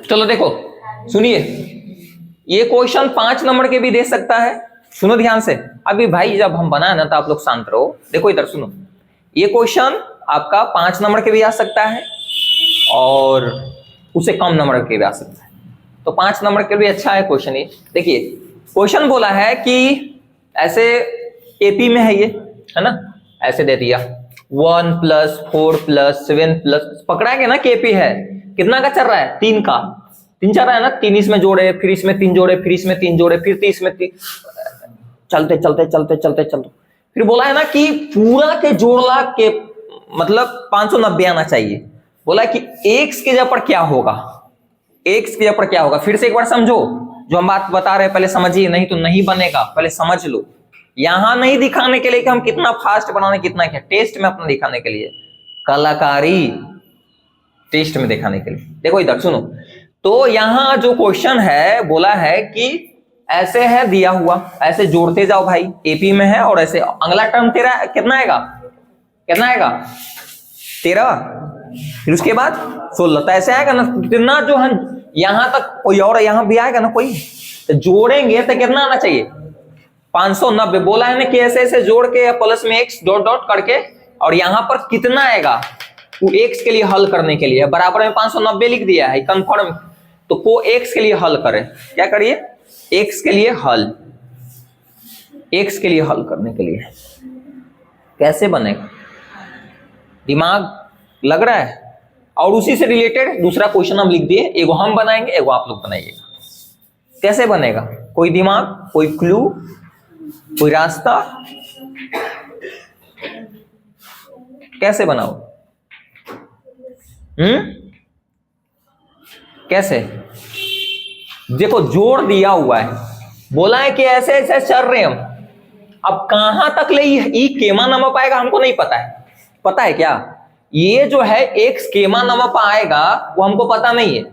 चलो देखो सुनिए, ये क्वेश्चन 5 नंबर के भी दे सकता है। सुनो ध्यान से, अभी भाई जब हम बनाए ना तो आप लोग शांत रहो। देखो इधर सुनो, ये क्वेश्चन आपका 5 नंबर के भी आ सकता है और उससे कम नंबर के भी आ सकता है। तो 5 नंबर के भी अच्छा है क्वेश्चन। ये देखिए क्वेश्चन बोला है कि ऐसे एपी में है ये, है ना, ऐसे दे दिया 1 + 4 + 7 + पकड़ा के ना कि एपी है, कितना का चल रहा है, 3 का, 3 चल रहा है ना, 3 इसमें जोड़े, फिर इसमें 3 जोड़े, फिर इसमें 3 जोड़े, फिर 3 इसमें 3, चलते चलते चलते चलते चलते फिर बोला है ना कि पूरा के जोड़ला के मतलब 590 आना चाहिए। बोला है कि x के जगह पर क्या होगा, x की जगह पर क्या होगा। फिर से एक बार समझो, जो हम बात बता रहे हैं पहले समझिए, नहीं तो नहीं बनेगा, पहले समझ लो। यहां नहीं दिखाने के लिए कि हम कितना फास्ट बनाने, कितना क्या, टेस्ट में अपना दिखाने के लिए, कलाकारी टेस्ट में दिखाने के लिए। देखो इधर सुनो, तो यहां जो क्वेश्चन है बोला है कि ऐसे है दिया हुआ, ऐसे जोड़ते जाओ भाई, एपी में है, और ऐसे अगला टर्म तेरा कितना आएगा, कितना आएगा 13, फिर उसके बाद 16, तो ऐसे आएगा ना कितना, जो हम यहां तक कोई और यहां भी आएगा ना कोई, तो जोड़ेंगे तो कितना आना चाहिए 590। बोला है ना कि ऐसे ऐसे जोड़ के प्लस में x डॉट डॉट करके, और यहां पर कितना आएगा वो x के लिए हल करने के लिए बराबर में 590 लिख दिया है कंफर्म। तो को x के लिए हल करें, क्या करिए, x के लिए हल, x के लिए हल करने के लिए कैसे बनेगा, दिमाग लग रहा है। और उसी से रिलेटेड दूसरा क्वेश्चन हम लिख दिए, एगो हम बनाएंगे, एगो आप लोग बनाइएगा। कैसे बनेगा, कोई दिमाग, कोई क्लू, कोई रास्ता, कैसे बनाओ, कैसे। देखो जोड़ दिया हुआ है, बोला है कि ऐसे ऐसे चल रहे हम, अब कहां तक ले ई केमा नंबर पाएगा हमको नहीं पता है। पता है क्या, ये जो है x केमा नंबर पर आएगा वो हमको पता नहीं है,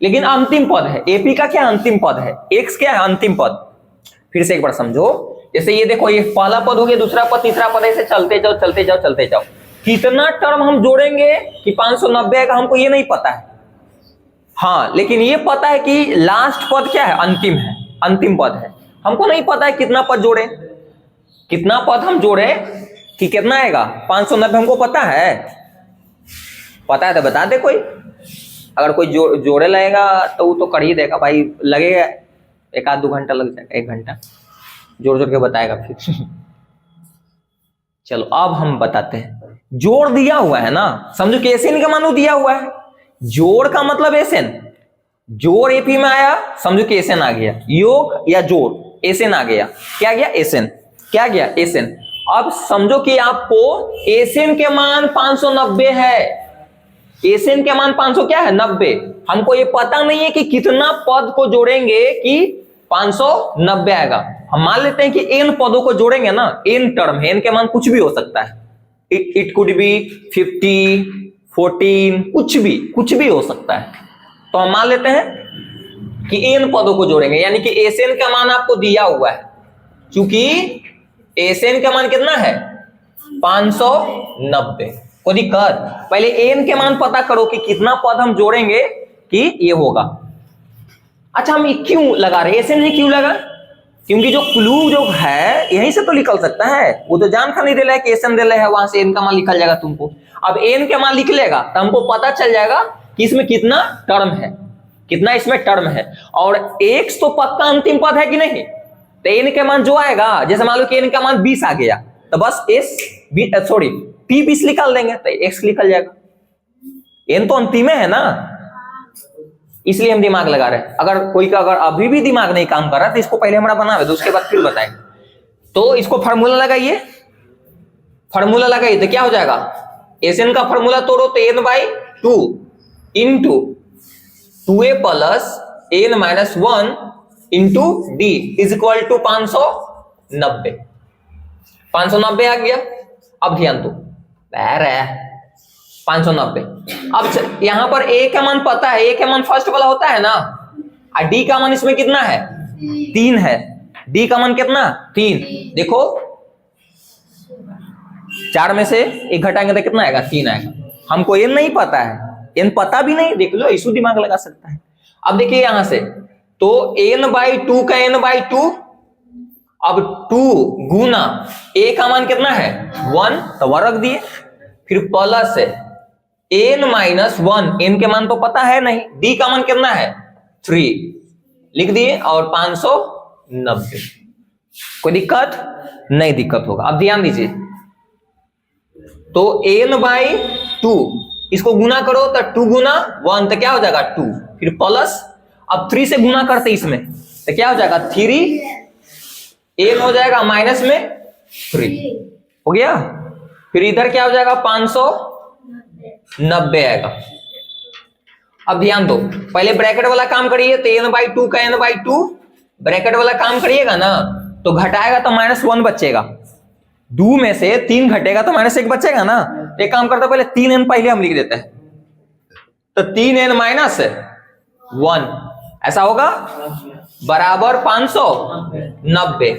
लेकिन अंतिम पद है, एपी का क्या अंतिम पद है, x क्या है अंतिम पद। फिर से एक बार समझो, जैसे ये देखो, ये पहला पद हो गया, दूसरा पद, तीसरा पद, ऐसे चलते जाओ चलते जाओ चलते जाओ। कितना टर्म हम जोड़ेंगे कि 590 आएगा हमको ये नहीं पता है, हाँ, लेकिन ये पता है कि लास्ट पद क्या है, अंतिम है, अंतिम पद है। हमको नहीं पता है कितना पद जोड़े, कितना पद हम जोड़े कि कितना आएगा 590, हमको पता है, पता है तो बता दे कोई। अगर कोई जोड़े लगेगा तो वो तो कर ही देगा भाई, लगेगा 1-2 घंटा लग जाएगा, 1 घंटा जोड़ जोड़ के बताएगा फिर। चलो अब हम बताते हैं, जोड़ दिया हुआ है ना, समझो कि एसएन का मान दिया हुआ है, जोड़ का मतलब एसएन, जोड़ एपी में आया, समझो कि एसएन आ गया, योग या जोड़ एसएन आ गया, क्या गया एसएन, क्या गया एसएन। अब समझो कि आपको एसएन के मान 590 है, एसएन के मान 500 क्या है 90, हमको ये पता नहीं है कि कितना पद को जोड़ेंगे कि 590 आएगा। हम मान लेते हैं कि n पदों को जोड़ेंगे ना, n टर्म है, n के मान कुछ भी हो सकता है, इट कुड बी 50, 14, कुछ भी हो सकता है। तो हम मान लेते हैं कि n पदों को जोड़ेंगे, यानी कि एसएन का मान आपको दिया हुआ है, क्योंकि एसएन का मान कितना है 590। कोई दिक्कत, पहले n के मान पता करो कि कितना पद हम जोड़ेंगे कि ये होगा। अच्छा हम ये क्यों लगा रहे, एसएन ही क्यों लगा, क्योंकि जो क्लू जो है यहीं से तो निकल सकता है, वो तो जान खा नहीं दे रहा है कि एसएन दे रहा है, वहां से n का मान निकल जाएगा तुमको। अब n के मान लिख लेगा तो हमको पता चल जाएगा कि इसमें कितना टर्म है, कितना इसमें टर्म है, और x तो पक्का अंतिम पद है कि नहीं, तो n के मान जो आएगा, जैसे मान लो कि n का मान 20 आ गया, तो बस p 20 निकाल देंगे तो x निकल जाएगा, n तो अंतिम है ना, इसलिए हम दिमाग लगा रहे हैं। अगर कोई का अगर अभी भी दिमाग नहीं काम कर रहा तो इसको पहले हमारा बनावे तो उसके बाद फिर बताएंगे। तो इसको फार्मूला लगाइए, फार्मूला लगाइए तो क्या हो जाएगा, एसएन का फार्मूला तोड़ो तो n/2 into 2a plus n-1 into d is equal to 590। 590 आ गया, अब ध्यान दो, 590। अब यहां पर a का मान पता है, a का मान फर्स्ट वाला होता है ना, और d का मान इसमें कितना है 3 है, d का मान कितना 3। देखो 4 में से 1 घटाएंगे तो कितना आएगा 3 आएगा। हमको ये नहीं पता है n पता भी नहीं, देख लो इशू दिमाग लगा सकता है। अब देखिए यहां से तो n/2 का n/2, अब 2 गुना a का मान कितना है 1, तो 1 रख दिए, फिर प्लस है n-1, n के मान तो पता है नहीं, d का मान कितना है 3 लिख दिए, और 590। कोई दिक्कत नहीं, दिक्कत होगा। अब ध्यान दीजिए, तो n/2 इसको गुना करो तो 2 गुना 1 तो क्या हो जाएगा 2, फिर प्लस, अब 3 से गुना करते इसमें तो क्या हो जाएगा 3, n हो जाएगा माइनस में 3 हो गया, फिर इधर क्या हो जाएगा 590 आएगा। अब ध्यान दो, पहले ब्रैकेट वाला काम करिए, तो n/2 का n/2 ब्रैकेट वाला काम करिएगा ना, तो घटाएगा तो -1 बचेगा, 2 में से 3 घटेगा तो -1 बचेगा ना। एक काम करते पहले 3n पहले हम लिख देते हैं, तो 3n - 1 ऐसा होगा बराबर 590।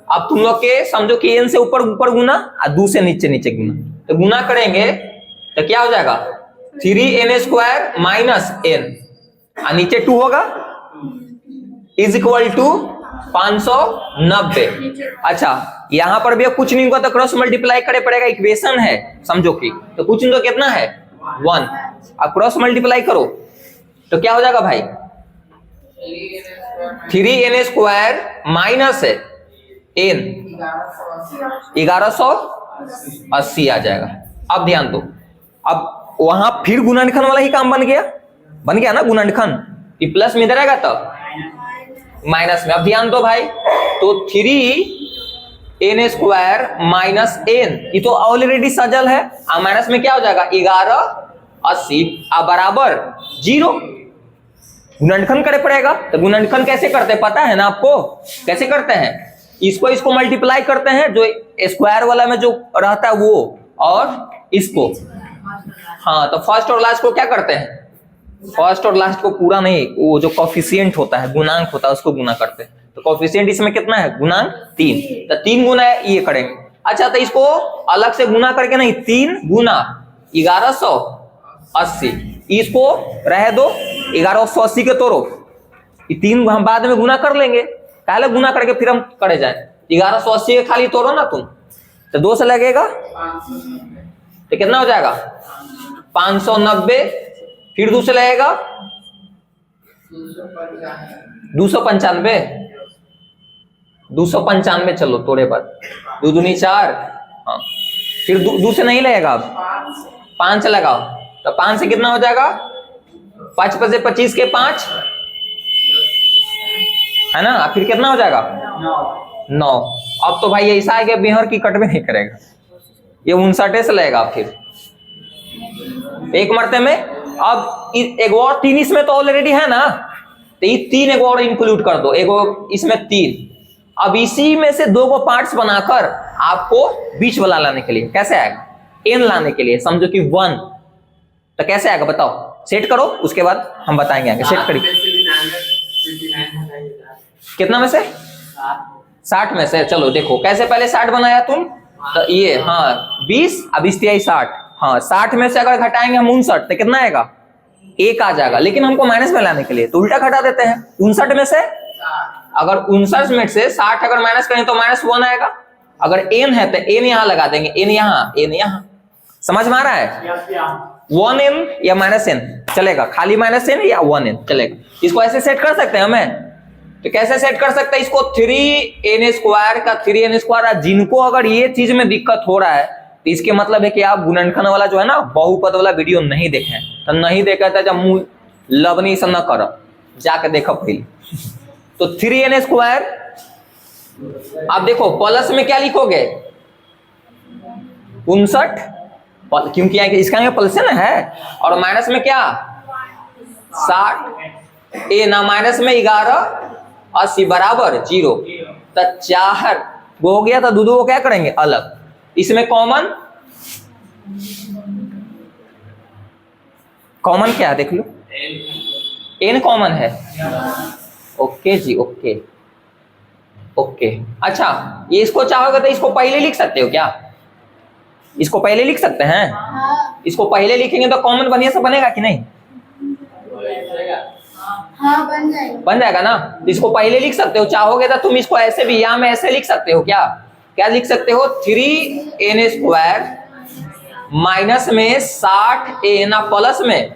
अब तुम लोग के समझो कि n से ऊपर ऊपर गुना और 2 से नीचे नीचे गुना, तो गुना करेंगे तो क्या हो जाएगा 3n² - n, और नीचे 2 होगा, इज इक्वल टू 590। अच्छा, यहां पर भी कुछ नहीं हुआ तो क्रॉस मल्टीप्लाई करे पड़ेगा, इक्वेशन है समझो कि, तो कुछ नहीं तो कितना है 1, अब क्रॉस मल्टीप्लाई करो तो क्या हो जाएगा भाई 3n² माइनस n 1180 आ जाएगा। अब ध्यान दो, अब वहां फिर गुणनखंड वाला ही काम बन गया ना गुणनखंड, ये प्लस में इधर आएगा तब माइनस में। अब ध्यान दो भाई, तो 3n² माइनस n, ये तो ऑलरेडी सजल है, और माइनस में क्या हो जाएगा 1180 बराबर 0। गुणनखंड करे पड़ेगा, तो गुणनखंड कैसे करते हैं पता है ना आपको, कैसे करते हैं, इसको मल्टीप्लाई करते हैं, जो स्क्वायर वाला में जो रहता है वो, और इसको, हाँ तो फर्स्ट और लास्ट को क्या करते हैं, फर्स्ट और लास्ट को पूरा नहीं, वो जो कोफिशिएंट होता है गुणांक होता है उसको गुना करते हैं, तो कोफिशिएंट इसमें कितना है गुणांक 3, तो 3 गुना ये करेंगे। अच्छा, तो इसको अलग से गुना करके नहीं, 3 गुना 1180, इसको रह दो 1180 के तोड़ो, ये 3 हम बाद में गुना कर लेंगे, पहले गुना करके फिर हम करे जाए, 1180 के खाली तोड़ो ना तुम, तो 2 से लगेगा तो कितना हो जाएगा 590, फिर 2 से लगेगा 295, चलो तोड़े पर 2 दूनी 4, हाँ फिर 2 से नहीं लगेगा, अब 5 लगाओ, तो 5 से कितना हो जाएगा 5 से 25 के 5 है ना, फिर कितना हो जाएगा 9। अब तो भाई ऐसा है कि बिहार की कट भी नहीं करेगा, ये 59 से लगेगा, फिर एक मरते में। अब एक और 3 इसमें तो ऑलरेडी है ना, तो ये 3 एक और इंक्लूड कर दो, एक इसमें 3, अब इसी में से 2 को पार्ट्स बनाकर आपको बीच वाला लाने के लिए कैसे आएगा, n लाने के लिए समझो कि 1, तो कैसे आएगा बताओ, सेट करो, उसके बाद हम बताएंगे आगे। सेट करिए, कितना में से 60 में से, चलो देखो कैसे पहले 60 बनाया तुम, तो ये हाँ 20, अब 20 × 60, हाँ 60 में से अगर घटाएंगे हम 59, तो कितना आएगा 1 आ जाएगा, लेकिन हमको माइनस में लाने के लिए तो उल्टा घटा देते हैं, 59 में से अगर 59 में से 60 अगर माइनस करें तो -1 आएगा, अगर n है तो n यहाँ लगा देंगे, n यहाँ, समझ में आ रहा है, 1n या -n चलेगा, खाली -n या 1n चलेगा। इसको ऐसे सेट कर सकते हैं हमें, तो कैसे सेट कर सकते हैं इसको, 3n² का 3n², जिनको अगर ये चीज में दिक्कत हो रहा है तो इसके मतलब है कि आप गुणनखंड वाला जो है ना बहुपद वाला वीडियो नहीं देखे, तो नहीं देखा था जब मुंह लबनी से न करो, जाके देखो पहले। तो 3n², आप देखो प्लस में क्या लिखोगे 59, क्योंकि इसका प्लस है ना है, और माइनस में क्या 60, ए ना माइनस में 1180 बराबर 0, तो 4 वो हो गया, तो 2 को क्या करेंगे अलग, इसमें कॉमन क्या है देख लो, n कॉमन है, ओके जी ओके। अच्छा, ये इसको चाहोगे तो इसको पहले लिख सकते हो क्या, इसको पहले लिख सकते हैं, इसको पहले लिखेंगे तो कॉमन बढ़िया से बनेगा कि नहीं, हाँ बन जाएगा ना। तो इसको पहले लिख सकते हो, चाहोगे तो तुम इसको ऐसे भी या में ऐसे लिख सकते हो। क्या क्या लिख सकते हो? 3n² माइनस में 60n प्लस में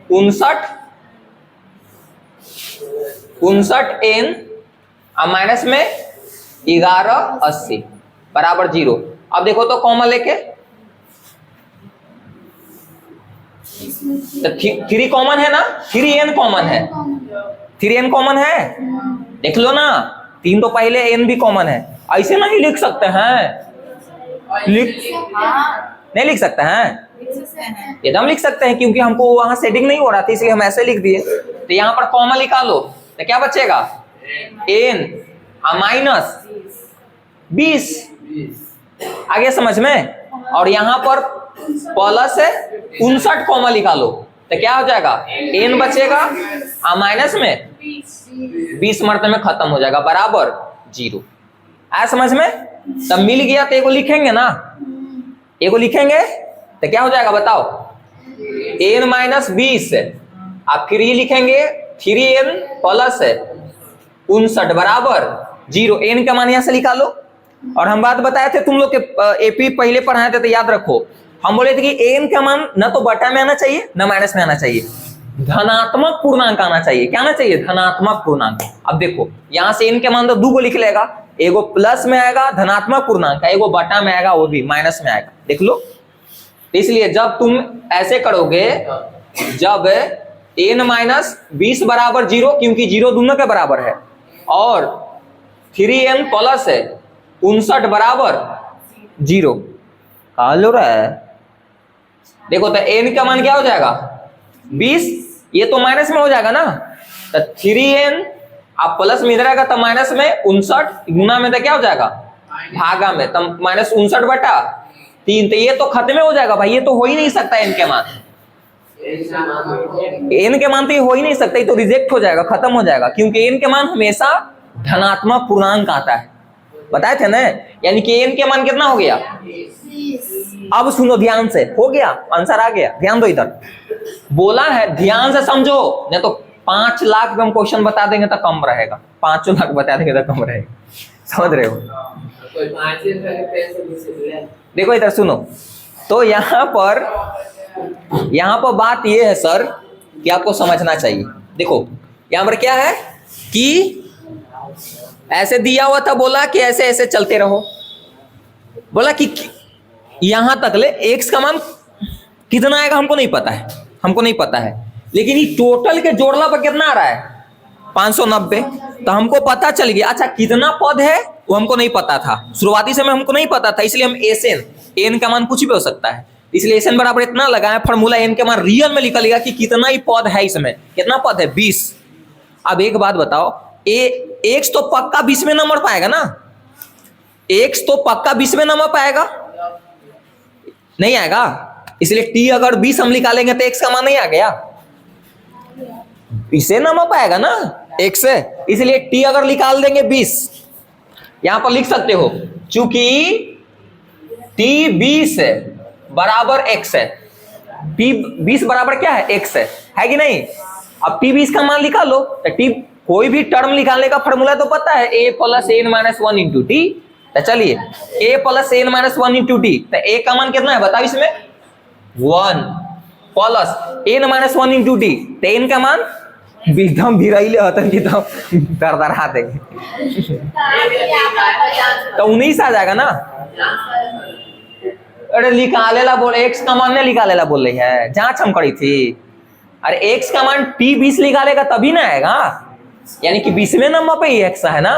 59n माइनस में 1180 बराबर 0। अब देखो तो कॉमन लेके तो 3 कॉमन है ना, 3n कॉमन है, 3n कॉमन है, देख लो ना। 3 तो पहले n भी कॉमन है। ऐसे नहीं लिख सकते हैं, नहीं लिख सकते हैं, एकदम लिख सकते हैं, क्योंकि हमको वहां सेटिंग नहीं हो रहा था इसलिए हम ऐसे लिख दिए। तो यहाँ पर कॉमन निकालो तो क्या बचेगा? n माइनस 20 आगे समझ में, और यहाँ पर प्लस है 59 कॉमन निकालो तो क्या हो जाएगा? n बचेगा माइनस में 20 मरते में खत्म हो जाएगा बराबर 0। आया समझ में? तब मिल गया तो एगो लिखेंगे ना, एगो लिखेंगे तो क्या हो जाएगा बताओ? n माइनस 20 आप फिर ये लिखेंगे 3n प्लस 59 बराबर 0। n का मान यहाँ से निकालो। और हम बात बताए थे तुम लोग के एपी पहले पढ़ाए थे तो याद रखो, हम बोले थे कि n का मान न तो बटा में आना चाहिए न माइनस में आना चाहिए, धनात्मक पूर्णांक आना चाहिए। क्या आना चाहिए? धनात्मक पूर्णांक। अब देखो यहाँ से n के मान तो 2 को लिख लेगा, एगो प्लस में आएगा धनात्मक पूर्णांक, एगो बटा में आएगा वो भी माइनस में आएगा, देख लो। इसलिए जब तुम ऐसे करोगे, जब n माइनस 20 बराबर 0, क्योंकि 0 दोनों के बराबर है, और 3n प्लस 59 बराबर 0 काल हो रहा है। देखो तो n का मान क्या हो जाएगा? 20, ये तो माइनस में हो जाएगा ना, तो 3n आप प्लस में इधर आएगा तो माइनस में 59, गुना में तो क्या हो जाएगा? भागा में, तो माइनस 59 बटा 3, तो ये तो खत्म हो जाएगा भाई, ये तो हो ही नहीं सकता n के मान, n के मान तो ये हो ही नहीं सकता, ये तो रिजेक्ट हो जाएगा, खत्म हो जाएगा, क्योंकि n के मान हमेशा धनात्मक पूर्णांक आता है, बताए थे ना। यानी कि n के मान कितना हो गया? अब सुनो ध्यान से, हो गया आंसर आ गया, ध्यान दो इधर, बोला है ध्यान से समझो, नहीं तो 5 लाख में हम क्वेश्चन बता देंगे तो कम रहेगा, 5 लाख बता देंगे तो कम रहेगा, समझ रहे हो? देखो इधर सुनो, तो यहाँ पर बात ये है सर कि आपको समझना चाहिए। देखो यहाँ पर क्या है कि ऐसे दिया हुआ था, बोला कि ऐसे ऐसे चलते रहो, बोला कि यहां तक ले x का मान कितना आएगा हमको नहीं पता है, लेकिन ये टोटल के जोड़ला पर कितना आ रहा है? 590, तो हमको पता चल गया। अच्छा कितना पद है वो हमको नहीं पता था, शुरुआती समय हमको नहीं पता था, इसलिए हम n का मान कुछ भी हो सकता है, इसलिए n बराबर इतना लगाए, फॉर्मूला n के मान रियल में निकलेगा कि कितना ही पद है इसमें, कितना पद है? 20। अब एक बात बताओ, x तो पक्का 20 नंबर पाएगा ना, x तो पक्का 20 नंबर पाएगा, नहीं आएगा, इसलिए t अगर 20 हम निकालेंगे तो x का मान नहीं आ गया, इसे नंबर पाएगा ना x से, इसलिए t अगर निकाल देंगे 20, यहां पर लिख सकते हो, चूंकि t 20 बराबर x है, t 20 बराबर क्या है? x है कि नहीं? अब t 20 का मान निकालो, तो t कोई भी टर्म निकालने का फॉर्मूला तो पता है, a plus n minus 1 into T. तो चलिए a plus n minus 1 into T, तो a का मान कितना है बताओ इसमें? 1 plus n minus 1 into T, तो n का मान एकदम भिराइले हतन की तो दरदरा देंगे तो 19 आ जाएगा ना। अरे निकालेला बोल, x का मान नहीं निकालेला बोल रही है, जांच हम करी थी। अरे x का मान t 20 निकालेगा तभी ना आएगा, यानी कि 20वें नंबर पे ही x है ना,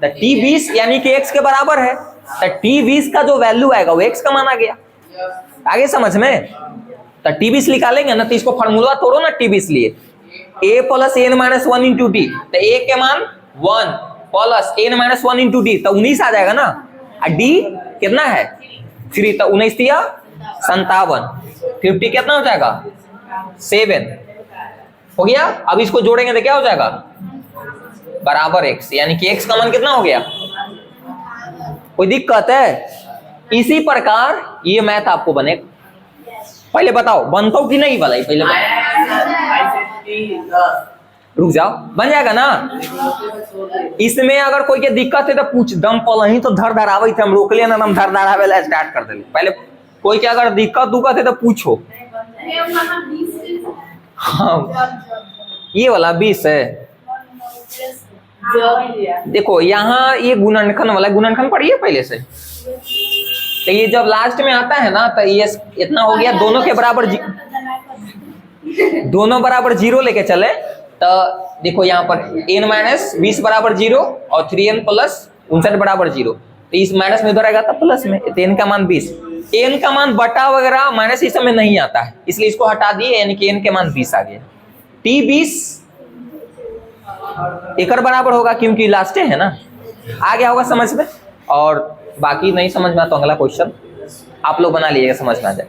तो t 20 यानी कि x के बराबर है, तो t 20 का जो वैल्यू आएगा वो x का मान आ गया। आगे समझ में? तो t 20 निकालेंगे ना, तो इसको फॉर्मूला तोड़ो ना, t 20 लिए a plus n minus 1 into T, तो a के मान 1 plus n minus 1 into T, तो 19 आ जाएगा ना, और d कितना है? 3, तो 19 दिया 57, 50 कितना हो जाएगा? 7 हो गया। अब इसको जोड़ेंगे तो क्या हो जाएगा? बराबर x, यानी कि x का मान कितना हो गया? कोई दिक्कत है? इसी प्रकार ये मैथ आपको बनेगा। पहले बताओ बनता कि नहीं, भला पहले रुक जाओ, बन जाएगा ना। इसमें अगर कोई के दिक्कत है तो पूछ, दम पर ही तो धर धरावे थे, हम रोक लिया ना, हम धर धरावे ला स्टार्ट कर देंगे। पहले कोई के अगर दिक्कत है तो पूछो। हाँ ये वाला 20 है। देखो यहाँ ये गुणनखंड वाला, गुणनखंड पढ़िए पहले से। तो ये जब लास्ट में आता है ना तो ये इतना हो गया, दोनों के बराबर दोनों बराबर 0 लेके चले तो देखो यहाँ पर n-20 बराबर 0 और 3n प्लस 59 बराबर 0। तो इस माइनस में उधर आएगा तो प्लस में, तो n का मान 20। n का मान बटा वगैरह माइनस इस समय नहीं आता है, इसलिए इसको हटा दिए, यानी कि n के मान 20 आ गया। t20 एक बराबर होगा क्योंकि लास्ट है ना। आ गया होगा समझ में। और बाकी नहीं समझ में तो अगला क्वेश्चन आप लोग बना लीजिएगा, समझ में आ जाए।